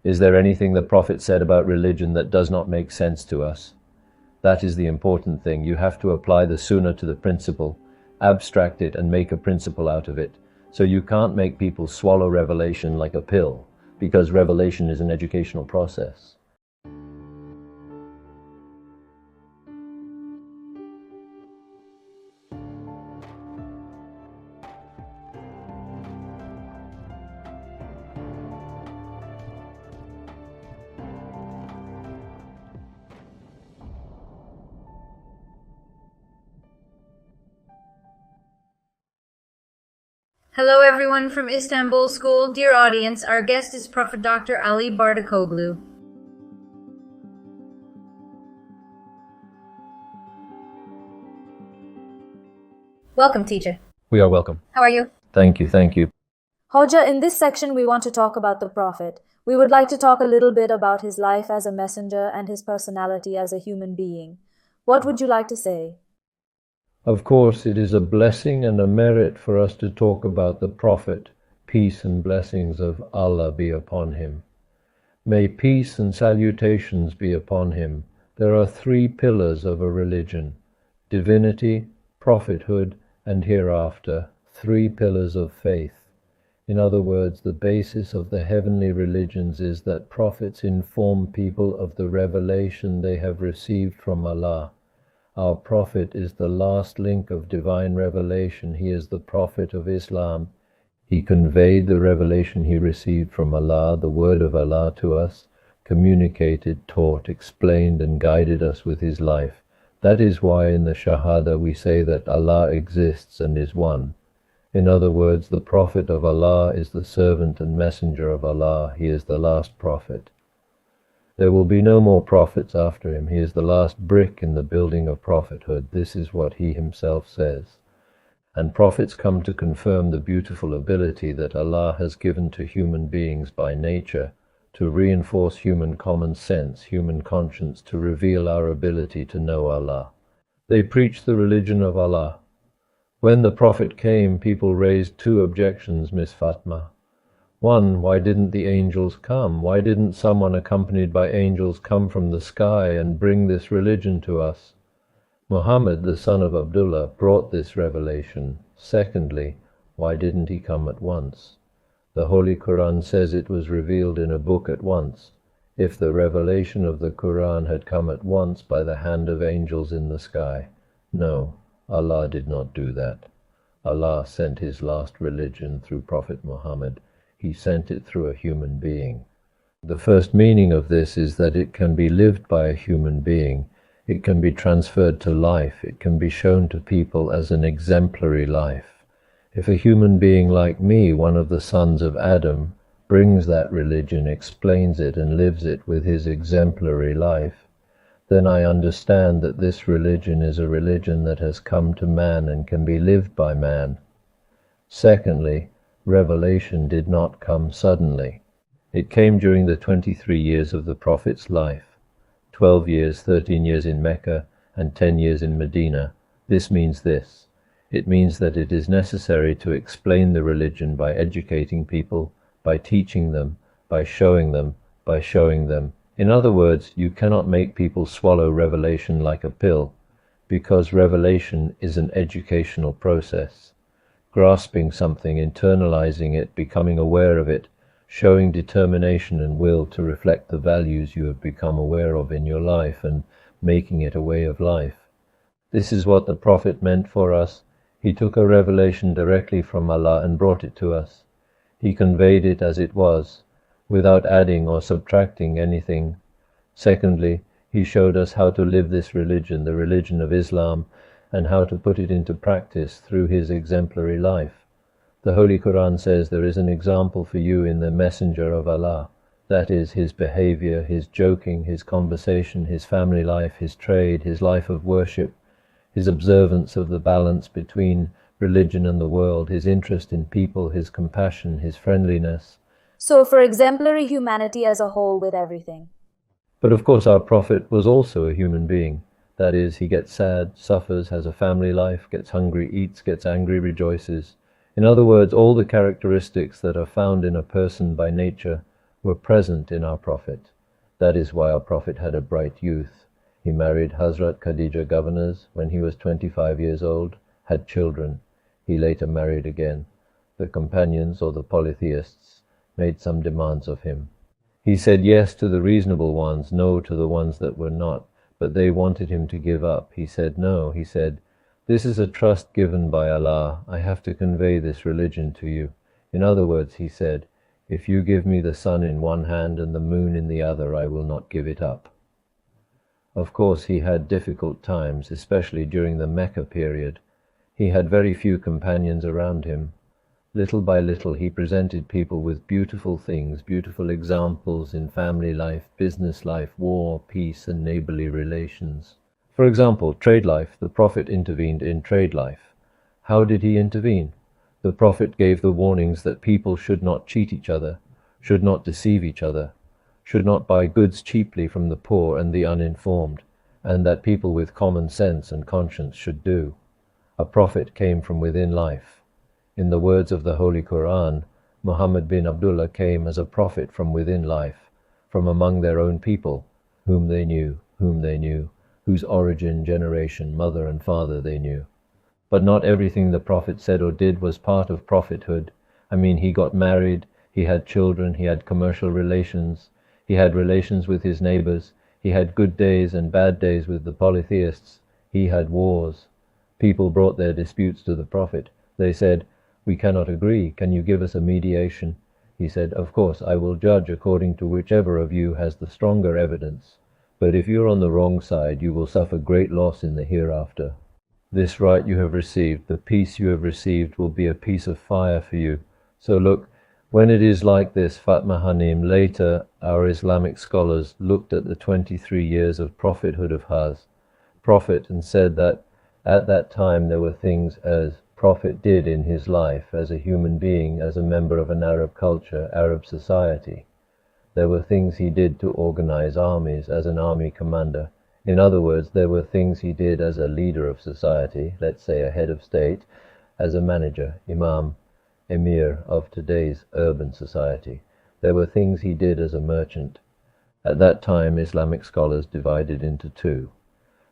Is there anything the Prophet said about religion that does not make sense to us? That is the important thing. You have to apply the sunnah to the principle, abstract it and make a principle out of it. So you can't make people swallow revelation like a pill, because revelation is an educational process. Hello everyone from Istanbul School. Dear audience, our guest is Prof. Dr. Ali Bardakoğlu. Welcome, teacher. We are welcome. How are you? Thank you, thank you. Hoja, in this section we want to talk about the Prophet. We would like to talk a little bit about his life as a messenger and his personality as a human being. What would you like to say? Of course, it is a blessing and a merit for us to talk about the Prophet. Peace and blessings of Allah be upon him. May peace and salutations be upon him. There are three pillars of a religion: divinity, prophethood, and hereafter. Three pillars of faith. In other words, the basis of the heavenly religions is that prophets inform people of the revelation they have received from Allah. Our Prophet is the last link of divine revelation. He is the Prophet of Islam. He conveyed the revelation he received from Allah, the word of Allah, to us, communicated, taught, explained, and guided us with his life. That is why in the Shahada we say that Allah exists and is one. In other words, the Prophet of Allah is the servant and messenger of Allah. He is the last Prophet. There will be no more prophets after him. He is the last brick in the building of prophethood. This is what he himself says. And prophets come to confirm the beautiful ability that Allah has given to human beings by nature to reinforce human common sense, human conscience, to reveal our ability to know Allah. They preach the religion of Allah. When the Prophet came, people raised two objections, Miss Fatma. One, why didn't the angels come? Why didn't someone accompanied by angels come from the sky and bring this religion to us? Muhammad, the son of Abdullah, brought this revelation. Secondly, why didn't he come at once? The Holy Quran says it was revealed in a book at once. If the revelation of the Quran had come at once by the hand of angels in the sky. No, Allah did not do that. Allah sent his last religion through Prophet Muhammad. He sent it through a human being. The first meaning of this is that it can be lived by a human being. It can be transferred to life. It can be shown to people as an exemplary life. If a human being like me, one of the sons of Adam, brings that religion, explains it, and lives it with his exemplary life, then I understand that this religion is a religion that has come to man and can be lived by man. Secondly, revelation did not come suddenly. It came during the 23 years of the Prophet's life, 12 years, 13 years in Mecca, and 10 years in Medina. This means this. It means that it is necessary to explain the religion by educating people, by teaching them, by showing them, by showing them. In other words, you cannot make people swallow revelation like a pill, because revelation is an educational process. Grasping something, internalizing it, becoming aware of it, showing determination and will to reflect the values you have become aware of in your life and making it a way of life. This is what the Prophet meant for us. He took a revelation directly from Allah and brought it to us. He conveyed it as it was, without adding or subtracting anything. Secondly, he showed us how to live this religion, the religion of Islam, and how to put it into practice through his exemplary life. The Holy Quran says there is an example for you in the Messenger of Allah. That is, his behavior, his joking, his conversation, his family life, his trade, his life of worship, his observance of the balance between religion and the world, his interest in people, his compassion, his friendliness. So for exemplary humanity as a whole with everything. But of course our Prophet was also a human being. That is, he gets sad, suffers, has a family life, gets hungry, eats, gets angry, rejoices. In other words, all the characteristics that are found in a person by nature were present in our Prophet. That is why our Prophet had a bright youth. He married Hazrat Khadija governors when he was 25 years old, had children. He later married again. The companions, or the polytheists, made some demands of him. He said yes to the reasonable ones, no to the ones that were not, but they wanted him to give up. He said no. He said, "This is a trust given by Allah. I have to convey this religion to you." In other words, he said, "If you give me the sun in one hand and the moon in the other, I will not give it up." Of course, he had difficult times, especially during the Mecca period. He had very few companions around him. Little by little, he presented people with beautiful things, beautiful examples in family life, business life, war, peace, and neighborly relations. For example, trade life. The Prophet intervened in trade life. How did he intervene? The Prophet gave the warnings that people should not cheat each other, should not deceive each other, should not buy goods cheaply from the poor and the uninformed, and that people with common sense and conscience should do. A prophet came from within life. In the words of the Holy Quran, Muhammad bin Abdullah came as a prophet from within life, from among their own people, whom they knew, whose origin, generation, mother and father they knew. But not everything the Prophet said or did was part of prophethood. I mean, he got married, he had children, he had commercial relations, he had relations with his neighbors, he had good days and bad days with the polytheists, he had wars. People brought their disputes to the Prophet. They said, "We cannot agree, can you give us a mediation?" He said, "Of course, I will judge according to whichever of you has the stronger evidence. But if you're on the wrong side, you will suffer great loss in the hereafter. This right you have received, the peace you have received, will be a piece of fire for you." So look, when it is like this, Fatma Hanim, later our Islamic scholars looked at the 23 years of prophethood of Haz, Prophet, and said that at that time there were things as Prophet did in his life as a human being, as a member of an Arab culture, Arab society. There were things he did to organize armies as an army commander. In other words, there were things he did as a leader of society, let's say a head of state, as a manager, imam, emir of today's urban society. There were things he did as a merchant. At that time, Islamic scholars divided into two.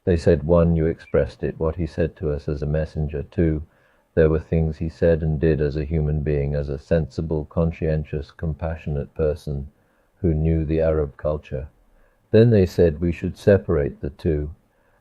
They said, one, you expressed it, what he said to us as a messenger. Two, there were things he said and did as a human being, as a sensible, conscientious, compassionate person who knew the Arab culture. Then they said we should separate the two,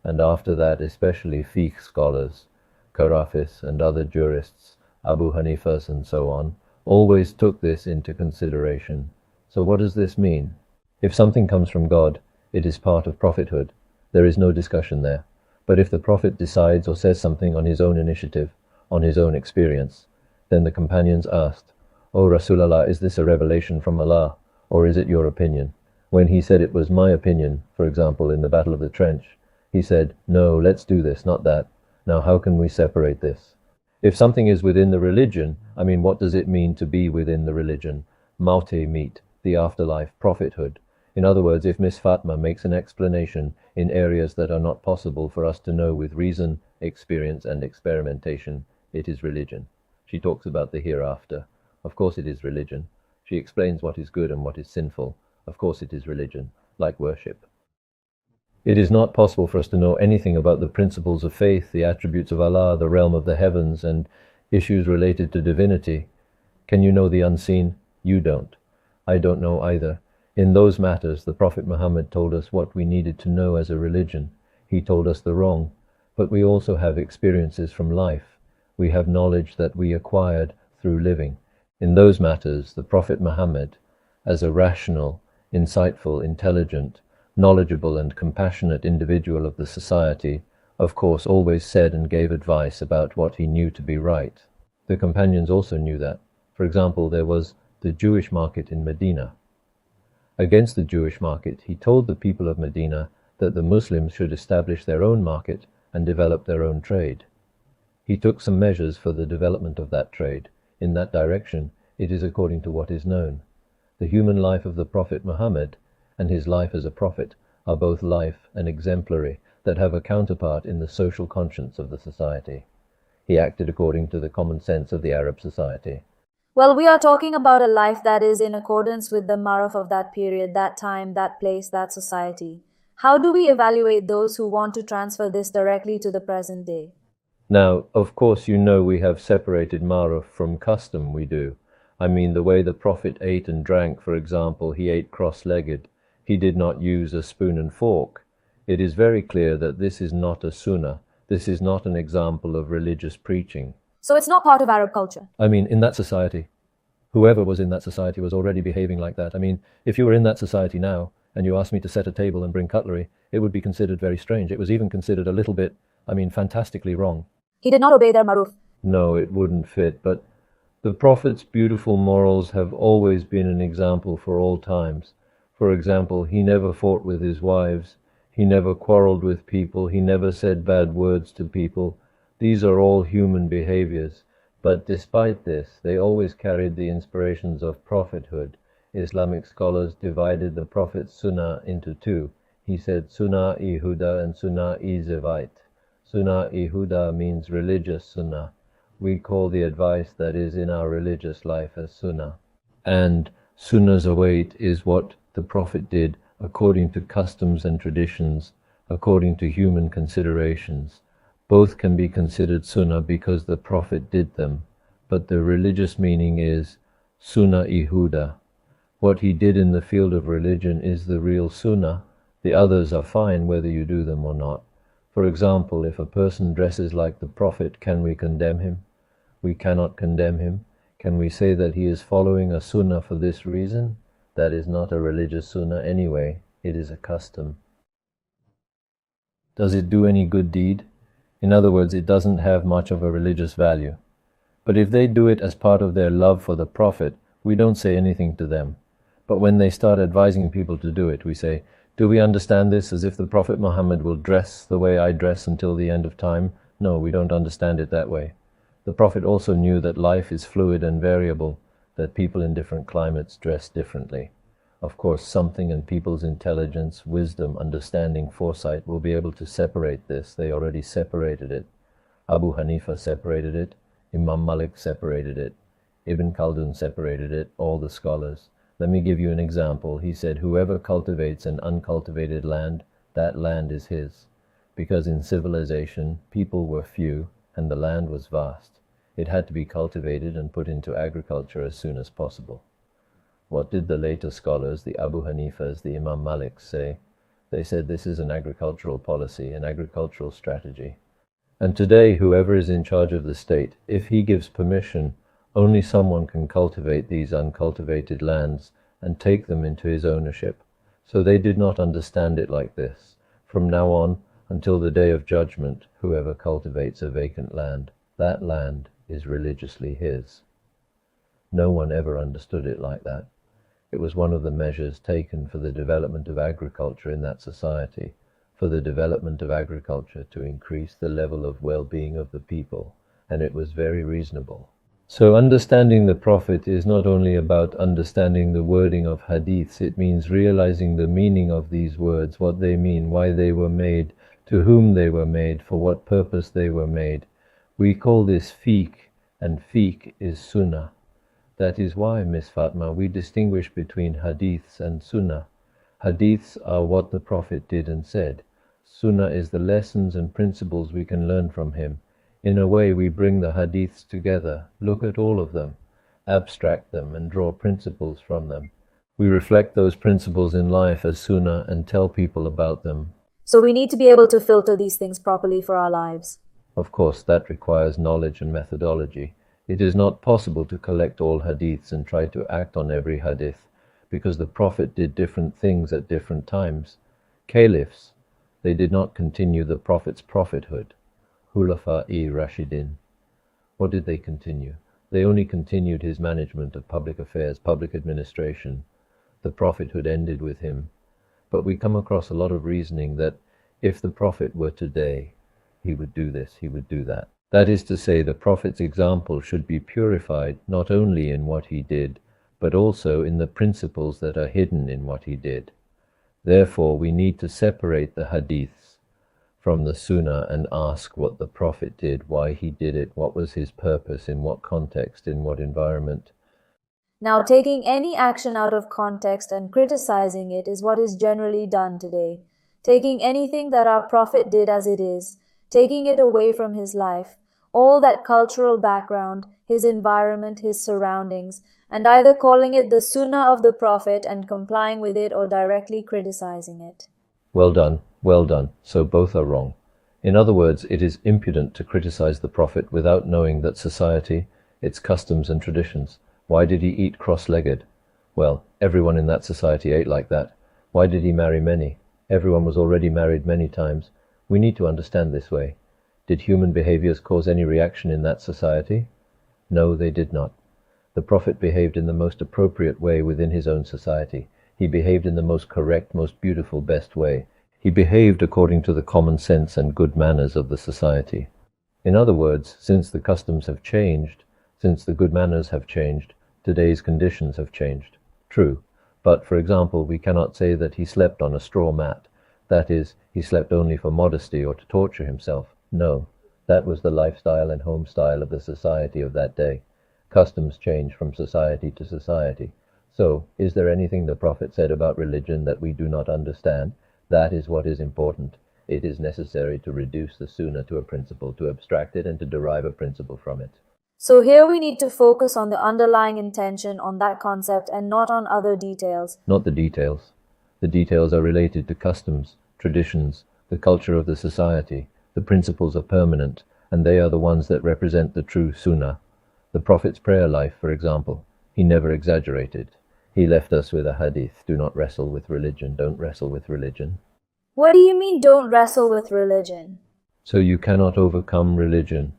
and after that, especially fiqh scholars, Karafis and other jurists, Abu Hanifas and so on, always took this into consideration. So what does this mean? If something comes from God, it is part of prophethood. There is no discussion there. But if the Prophet decides or says something on his own initiative, on his own experience, then the companions asked, "O Rasulallah, is this a revelation from Allah, or is it your opinion?" When he said it was my opinion, for example, in the Battle of the Trench, he said, "No, let's do this, not that. Now how can we separate this?" If something is within the religion, I mean, what does it mean to be within the religion? Maute meet, the afterlife, prophethood. In other words, if Miss Fatma makes an explanation in areas that are not possible for us to know with reason, experience, and experimentation, it is religion. She talks about the hereafter. Of course it is religion. She explains what is good and what is sinful. Of course it is religion, like worship. It is not possible for us to know anything about the principles of faith, the attributes of Allah, the realm of the heavens, and issues related to divinity. Can you know the unseen? You don't. I don't know either. In those matters, the Prophet Muhammad told us what we needed to know as a religion. He told us the wrong. But we also have experiences from life. We have knowledge that we acquired through living. In those matters, the Prophet Muhammad, as a rational, insightful, intelligent, knowledgeable and compassionate individual of the society, of course always said and gave advice about what he knew to be right. The companions also knew that. For example, there was the Jewish market in Medina. Against the Jewish market, he told the people of Medina that the Muslims should establish their own market and develop their own trade. He took some measures for the development of that trade. In that direction, it is according to what is known. The human life of the Prophet Muhammad and his life as a prophet are both life and exemplary that have a counterpart in the social conscience of the society. He acted according to the common sense of the Arab society. Well, we are talking about a life that is in accordance with the maruf of that period, that time, that place, that society. How do we evaluate those who want to transfer this directly to the present day? Now, of course, you know we have separated maruf from custom, we do. I mean, the way the Prophet ate and drank, for example, he ate cross-legged. He did not use a spoon and fork. It is very clear that this is not a sunnah. This is not an example of religious preaching. So it's not part of Arab culture. I mean, in that society, whoever was in that society was already behaving like that. I mean, if you were in that society now and you asked me to set a table and bring cutlery, it would be considered very strange. It was even considered a little bit, fantastically wrong. He did not obey their maruf. No, it wouldn't fit, but the Prophet's beautiful morals have always been an example for all times. For example, he never fought with his wives, he never quarreled with people, he never said bad words to people. These are all human behaviors, but despite this, they always carried the inspirations of prophethood. Islamic scholars divided the Prophet's sunnah into two. He said sunnah-i huda and sunnah-i zivait. Sunnah-i huda means religious sunnah. We call the advice that is in our religious life as sunnah. And sunnah zawait is what the Prophet did according to customs and traditions, according to human considerations. Both can be considered sunnah because the Prophet did them, but the religious meaning is sunnah-i huda. What he did in the field of religion is the real sunnah. The others are fine whether you do them or not. For example, if a person dresses like the Prophet, can we condemn him? We cannot condemn him. Can we say that he is following a sunnah for this reason? That is not a religious sunnah anyway. It is a custom. Does it do any good deed? In other words, it doesn't have much of a religious value. But if they do it as part of their love for the Prophet, we don't say anything to them. But when they start advising people to do it, we say, do we understand this as if the Prophet Muhammad will dress the way I dress until the end of time? No, we don't understand it that way. The Prophet also knew that life is fluid and variable, that people in different climates dress differently. Of course, something in people's intelligence, wisdom, understanding, foresight will be able to separate this. They already separated it. Abu Hanifa separated it. Imam Malik separated it. Ibn Khaldun separated it, all the scholars. Let me give you an example. He said, whoever cultivates an uncultivated land, that land is his. Because in civilization, people were few and the land was vast. It had to be cultivated and put into agriculture as soon as possible. What did the later scholars, the Abu Hanifas, the Imam Maliks, say? They said this is an agricultural policy, an agricultural strategy. And today, whoever is in charge of the state, if he gives permission, only someone can cultivate these uncultivated lands and take them into his ownership. So they did not understand it like this. From now on, until the day of judgment, whoever cultivates a vacant land, that land is religiously his. No one ever understood it like that. It was one of the measures taken for the development of agriculture in that society, for the development of agriculture to increase the level of well-being of the people, and it was very reasonable. So understanding the Prophet is not only about understanding the wording of hadiths, it means realizing the meaning of these words, what they mean, why they were made, to whom they were made, for what purpose they were made. We call this fiqh, and fiqh is sunnah. That is why, Miss Fatma, we distinguish between hadiths and sunnah. Hadiths are what the Prophet did and said. Sunnah is the lessons and principles we can learn from him. In a way, we bring the hadiths together, look at all of them, abstract them, and draw principles from them. We reflect those principles in life as sunnah and tell people about them. So we need to be able to filter these things properly for our lives. Of course, that requires knowledge and methodology. It is not possible to collect all hadiths and try to act on every hadith, because the Prophet did different things at different times. Caliphs, they did not continue the Prophet's prophethood. Khulafa-i Rashidin. What did they continue? They only continued his management of public affairs, public administration. The prophethood ended with him. But we come across a lot of reasoning that if the Prophet were today, he would do this, he would do that. That is to say, the Prophet's example should be purified not only in what he did, but also in the principles that are hidden in what he did. Therefore, we need to separate the hadiths from the sunnah and ask what the Prophet did, why he did it, what was his purpose, in what context, in what environment. Now, taking any action out of context and criticizing it is what is generally done today. Taking anything that our Prophet did as it is, taking it away from his life, all that cultural background, his environment, his surroundings, and either calling it the Sunnah of the Prophet and complying with it or directly criticizing it. Well done, well done. So both are wrong. In other words, it is impudent to criticize the Prophet without knowing that society, its customs and traditions. Why did he eat cross-legged? Well, everyone in that society ate like that. Why did he marry many? Everyone was already married many times. We need to understand this way. Did human behaviors cause any reaction in that society? No, they did not. The Prophet behaved in the most appropriate way within his own society. He behaved in the most correct, most beautiful, best way. He behaved according to the common sense and good manners of the society. In other words, since the customs have changed, since the good manners have changed, today's conditions have changed. True, but for example, we cannot say that he slept on a straw mat. That is, he slept only for modesty or to torture himself. No, that was the lifestyle and home style of the society of that day. Customs change from society to society. So, is there anything the Prophet said about religion that we do not understand? That is what is important. It is necessary to reduce the sunnah to a principle, to abstract it and to derive a principle from it. So here we need to focus on the underlying intention on that concept and not on other details. Not the details. The details are related to customs, traditions, the culture of the society. The principles are permanent, and they are the ones that represent the true sunnah. The Prophet's prayer life, for example, he never exaggerated. He left us with a hadith, do not wrestle with religion, don't wrestle with religion. What do you mean, don't wrestle with religion? So you cannot overcome religion.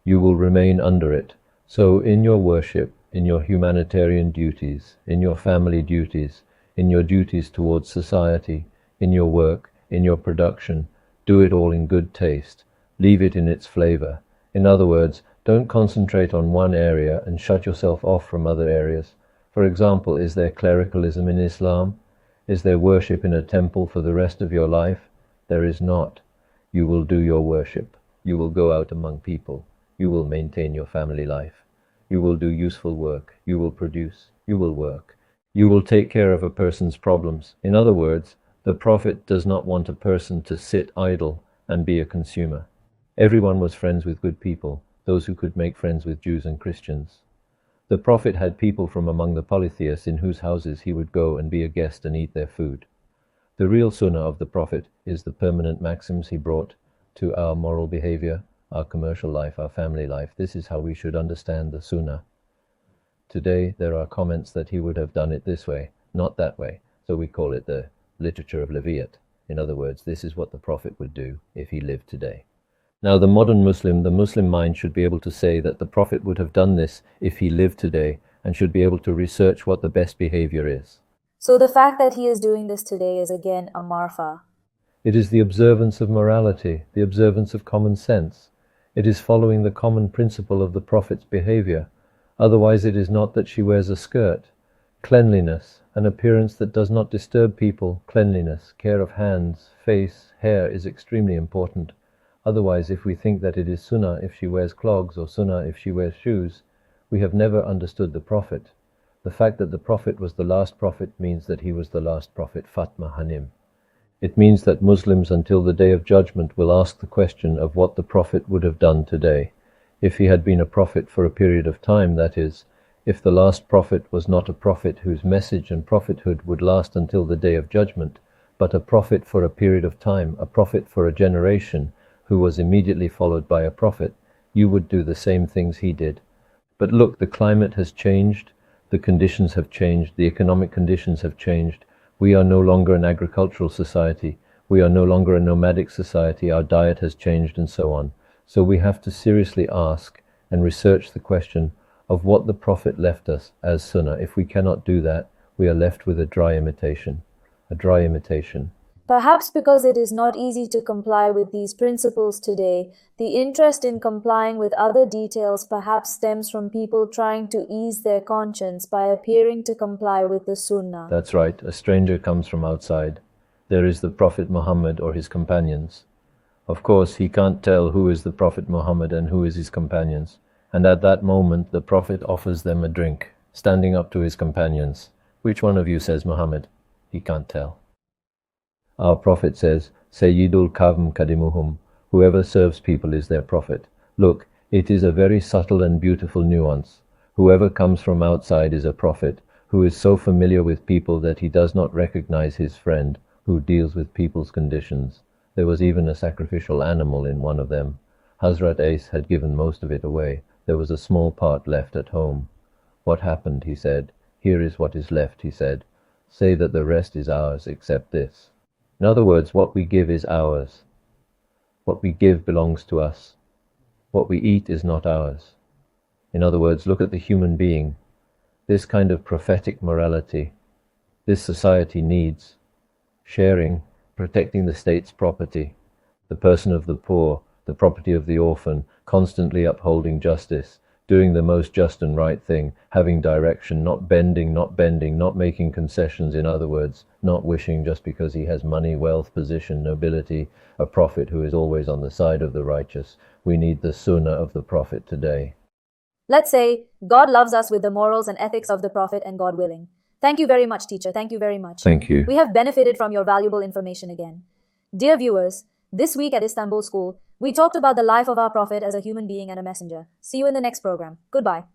You will remain under it. So in your worship, in your humanitarian duties, in your family duties, in your duties towards society, in your work, in your production, do it all in good taste. Leave it in its flavor. In other words, don't concentrate on one area and shut yourself off from other areas. For example, is there clericalism in Islam? Is there worship in a temple for the rest of your life? There is not. You will do your worship. You will go out among people. You will maintain your family life. You will do useful work. You will produce. You will work. You will take care of a person's problems. In other words, the Prophet does not want a person to sit idle and be a consumer. Everyone was friends with good people, those who could make friends with Jews and Christians. The Prophet had people from among the polytheists in whose houses he would go and be a guest and eat their food. The real sunnah of the Prophet is the permanent maxims he brought to our moral behavior, our commercial life, our family life. This is how we should understand the sunnah. Today there are comments that he would have done it this way, not that way, so we call it the literature of Leviat. In other words, this is what the Prophet would do if he lived today. Now the modern Muslim, the Muslim mind should be able to say that the Prophet would have done this if he lived today and should be able to research what the best behavior is. So the fact that he is doing this today is again a marfa. It is the observance of morality, the observance of common sense. It is following the common principle of the Prophet's behavior. Otherwise it is not that she wears a skirt. Cleanliness, an appearance that does not disturb people, cleanliness, care of hands, face, hair is extremely important. Otherwise, if we think that it is sunnah if she wears clogs or sunnah if she wears shoes, we have never understood the Prophet. The fact that the Prophet was the last Prophet means that he was the last Prophet, Fatma Hanim. It means that Muslims until the Day of Judgment will ask the question of what the Prophet would have done today. If he had been a Prophet for a period of time, that is, if the last Prophet was not a Prophet whose message and prophethood would last until the Day of Judgment, but a Prophet for a period of time, a Prophet for a generation, who was immediately followed by a Prophet, you would do the same things he did. But look, the climate has changed, the conditions have changed, the economic conditions have changed. We are no longer an agricultural society, we are no longer a nomadic society, our diet has changed and so on. So we have to seriously ask and research the question of what the Prophet left us as sunnah. If we cannot do that, we are left with a dry imitation. A dry imitation. Perhaps because it is not easy to comply with these principles today, the interest in complying with other details perhaps stems from people trying to ease their conscience by appearing to comply with the Sunnah. That's right, a stranger comes from outside. There is the Prophet Muhammad or his companions. Of course, he can't tell who is the Prophet Muhammad and who is his companions. And at that moment, the Prophet offers them a drink. standing up to his companions, "Which one of you says Muhammad?" He can't tell. Our Prophet says, Sayyidul Kavm Kadimuhum, whoever serves people is their prophet. Look, it is a very subtle and beautiful nuance. Whoever comes from outside is a prophet, who is so familiar with people that he does not recognize his friend, who deals with people's conditions. There was even a sacrificial animal in one of them. Hazrat Ais had given most of it away. There was a small part left at home. What happened, he said. Here is what is left, he said. Say that the rest is ours except this. In other words, what we give is ours. What we give belongs to us. What we eat is not ours. In other words, look at the human being. This kind of prophetic morality, this society needs. Sharing, protecting the state's property, the person of the poor, the property of the orphan, constantly upholding justice, doing the most just and right thing, having direction, not bending, not making concessions, in other words, not wishing just because he has money, wealth, position, nobility, a prophet who is always on the side of the righteous. We need the sunnah of the prophet today. Let's say God loves us with the morals and ethics of the Prophet, and God willing. Thank you very much, teacher. Thank you very much. Thank you. We have benefited from your valuable information again. Dear viewers, this week at Istanbul School, we talked about the life of our Prophet as a human being and a messenger. See you in the next program. Goodbye.